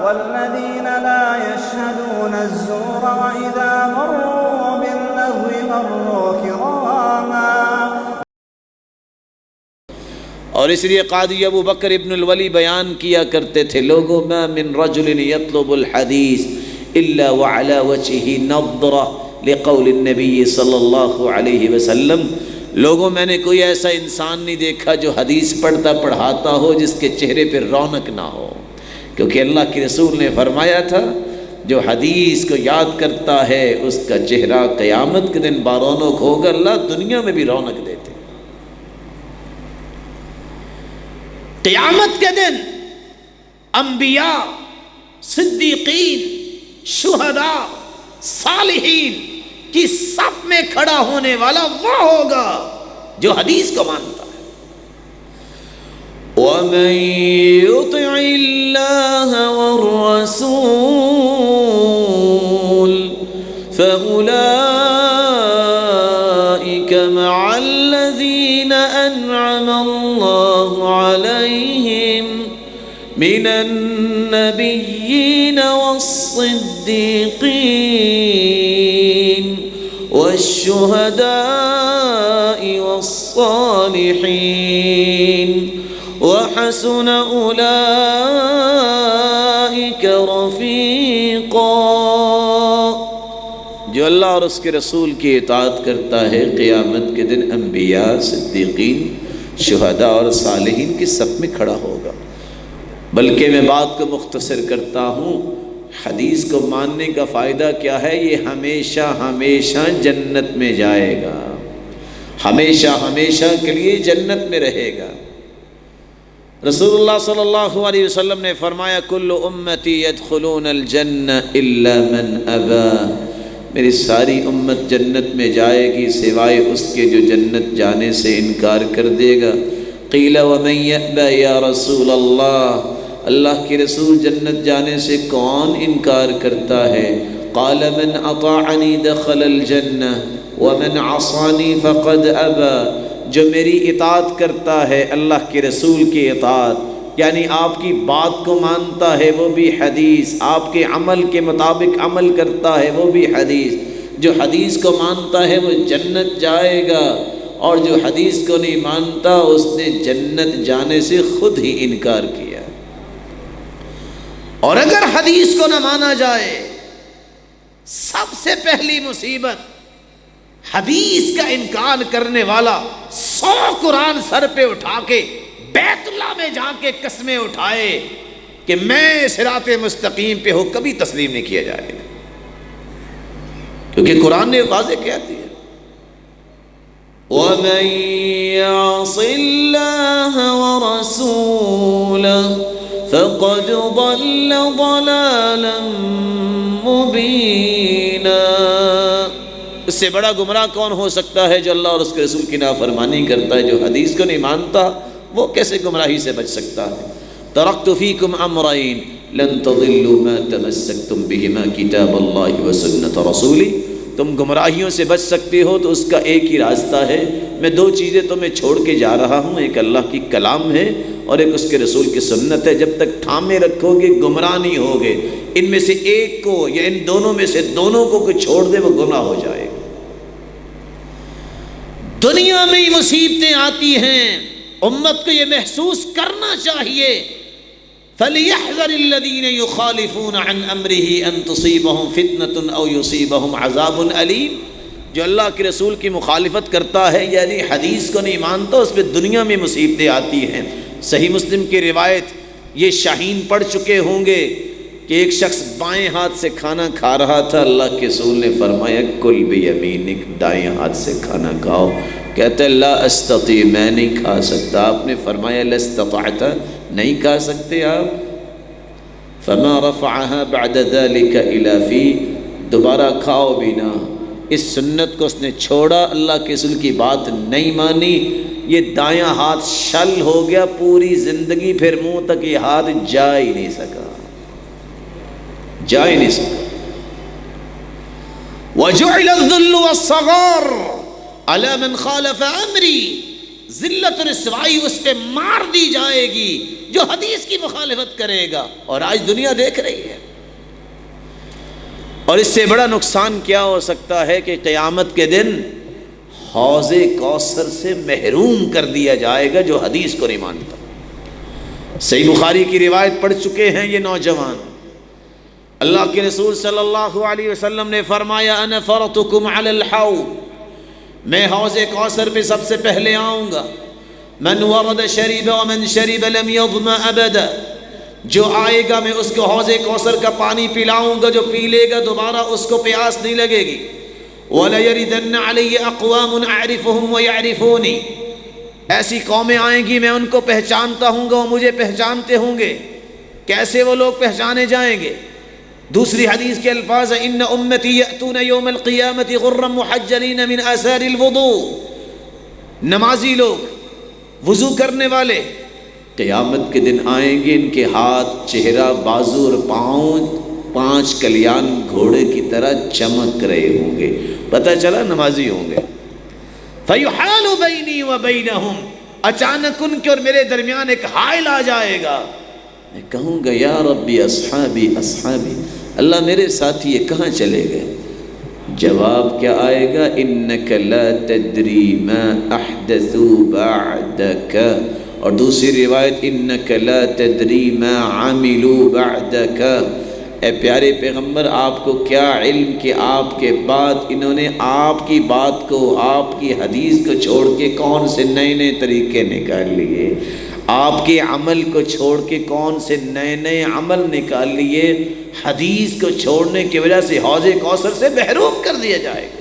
والذین لا یشهدون الزور وإذا مروا باللغو مروا کراما. اور اس لیے قاضی ابو بکر ابن الولی بیان کیا کرتے تھے، لوگوں ما من رجل یطلب الحدیث الا وعلى وجهه نظرہ لقول النبی صلی اللہ علیہ وسلم. لوگوں میں نے کوئی ایسا انسان نہیں دیکھا جو حدیث پڑھتا پڑھاتا ہو جس کے چہرے پہ رونق نہ ہو، کیونکہ اللہ کے رسول نے فرمایا تھا جو حدیث کو یاد کرتا ہے اس کا چہرہ قیامت کے دن بارونق ہوگا. اللہ دنیا میں بھی رونق دیتے. قیامت کے دن انبیاء، صدیقین، شہداء، صالحین کی صف میں کھڑا ہونے والا وہ ہوگا جو حدیث کو مانتا ہے. وَمَن يُطِعِ اللَّهَ وَالرَّسُولَ فَأُولَئِكَ مَعَ الَّذِينَ أَنْعَمَ اللَّهُ عَلَيْهِمْ من النبيين والصديقين والشهداء والصالحين وحسن أولئك رفيقا. جو اللہ اور اس کے رسول کی اطاعت کرتا ہے قیامت کے دن انبیاء، صدیقین، شہداء اور صالحین کی صف میں کھڑا ہوگا. بلکہ میں بات کو مختصر کرتا ہوں، حدیث کو ماننے کا فائدہ کیا ہے؟ یہ ہمیشہ ہمیشہ جنت میں جائے گا، ہمیشہ ہمیشہ کے لیے جنت میں رہے گا. رسول اللہ صلی اللہ علیہ وسلم نے فرمایا کل امتی يدخلون الجنہ الا من ابا. میری ساری امت جنت میں جائے گی سوائے اس کے جو جنت جانے سے انکار کر دے گا. قیل ومن یأبی یا رسول اللہ، اللہ کے رسول جنت جانے سے کون انکار کرتا ہے؟ قال من اطاعنی دخل الجنہ ومن عصانی فقد ابا. جو میری اطاعت کرتا ہے اللہ کے رسول کی اطاعت، یعنی آپ کی بات کو مانتا ہے وہ بھی حدیث، آپ کے عمل کے مطابق عمل کرتا ہے وہ بھی حدیث. جو حدیث کو مانتا ہے وہ جنت جائے گا، اور جو حدیث کو نہیں مانتا اس نے جنت جانے سے خود ہی انکار کیا. اور اگر حدیث کو نہ مانا جائے، سب سے پہلی مصیبت حدیث کا انکار کرنے والا 100 قرآن سر پہ اٹھا کے بیت اللہ میں جا کے قسمیں اٹھائے کہ میں صراط مستقیم پہ ہوں، کبھی تسلیم نہیں کیا جائے گا. کیونکہ قرآن نے واضح کہتی ہے وَمَن يَعْصِ اللَّهَ وَرَسُولَهُ فَقَدْ ضَلَّ ضَلَالًا مُبِينًا. اس سے بڑا گمراہ کون ہو سکتا ہے؟ جو اللہ اور اس کے رسول کی نافرمانی کرتا ہے. جو حدیث کو نہیں مانتا وہ کیسے گمراہی سے بچ سکتا ہے؟ ترکت فیکم امرین لن تضلوا ما تمسکتم بہما کتاب اللہ وسنت رسولی. تم گمراہیوں سے بچ سکتے ہو تو اس کا ایک ہی راستہ ہے. میں 2 چیزیں تمہیں چھوڑ کے جا رہا ہوں، ایک اللہ کی کلام ہے اور ایک اس کے رسول کی سنت ہے. جب تک تھامے رکھو گے گمراہ نہیں ہوگے. ان میں سے ایک کو یا ان دونوں میں سے دونوں کو کوئی چھوڑ دے وہ گمراہ ہو جائے گا. دنیا میں ہی مصیبتیں آتی ہیں، امت کو یہ محسوس کرنا چاہیے فَلْيَحْذَرِ الَّذِينَ يُخَالِفُونَ عَنْ أَمْرِهِ أَن تُصِيبَهُمْ فِتْنَةٌ أَوْ يُصِيبَهُمْ عَذَابٌ أَلِيمٌ. جو اللہ کے رسول کی مخالفت کرتا ہے یعنی حدیث کو نہیں مانتا، اس پہ دنیا میں مصیبتیں آتی ہیں. صحیح مسلم کی روایت یہ شاہین پڑھ چکے ہوں گے کہ ایک شخص بائیں ہاتھ سے کھانا کھا رہا تھا. اللہ کے رسول نے فرمایا کل بیمینک، دائیں ہاتھ سے کھانا کھاؤ. کہتا ہے لا استطیع، میں نہیں کھا سکتا. آپ نے فرمایا لا استطعت، نہیں کھا سکتے آپ. فما رفعها بعد ذلك الى فی، دوبارہ کھاؤ بھی نہ. اس سنت کو اس نے چھوڑا، اللہ کے رسول کی بات نہیں مانی. یہ دایاں ہاتھ شل ہو گیا، پوری زندگی پھر منہ تک یہ ہاتھ جا ہی نہیں سکا، جا ہی نہیں سکا. وَجُعِلَ الذُّلُّ وَالصَّغَارُ عَلَى مَنْ خَالَفَ أَمْرِي. ذلت و رسوائی اس پہ مار دی جائے گی جو حدیث کی مخالفت کرے گا، اور آج دنیا دیکھ رہی ہے۔ اور اس سے بڑا نقصان کیا ہو سکتا ہے کہ قیامت کے دن حوض کوثر سے محروم کر دیا جائے گا جو حدیث کو نہیں مانتا۔ صحیح بخاری کی روایت پڑھ چکے ہیں یہ نوجوان، اللہ کے رسول صلی اللہ علیہ وسلم نے فرمایا انا فرطکم علی الحوض، میں حوض کوثر پہ سب سے پہلے آؤں گا، من ورد شریب ومن شریب لم یظمأ ابدا، جو آئے گا میں اس کو حوض کوثر کا پانی پلاؤں گا، جو پی لے گا دوبارہ اس کو پیاس نہیں لگے گی۔ وَلَيَرِدَنَّ عَلَيَّ أَقْوَامٌ أَعْرِفُهُمْ وَيَعْرِفُونِ، ایسی قومیں آئیں گی میں ان کو پہچانتا ہوں گا وہ مجھے پہچانتے ہوں گے۔ کیسے وہ لوگ پہچانے جائیں گے؟ دوسری حدیث کے الفاظ ہیں ان امتی یأتون یوم القیامت غرا محجلین من آثار الوضوء، نمازی لوگ، وضو کرنے والے قیامت کے دن آئیں گے، ان کے ہاتھ، چہرہ، بازو اور پاؤں 5 کلیان گھوڑے کی طرح چمک رہے ہوں گے، پتہ چلا نمازی ہوں گے۔ فیحال بینی و بینہم، اچانک ان کے اور میرے درمیان ایک حائل آ جائے گا، میں کہوں گا یا ربی اصحابی اصحابی، اللہ میرے ساتھی یہ کہاں چلے گئے؟ جواب کیا آئے گا؟ انک لا تدری ما احدثوا بعدک، اور دوسری روایت انک لا تدری ما عملوا بعدک، اے پیارے پیغمبر آپ کو کیا علم کہ آپ کے بعد انہوں نے آپ کی بات کو، آپ کی حدیث کو چھوڑ کے کون سے نئے نئے طریقے نکال لیے، آپ کے عمل کو چھوڑ کے کون سے نئے نئے عمل نکال لیے، حدیث کو چھوڑنے کی وجہ سے حوض کوثر سے محروم کر دیا جائے گا۔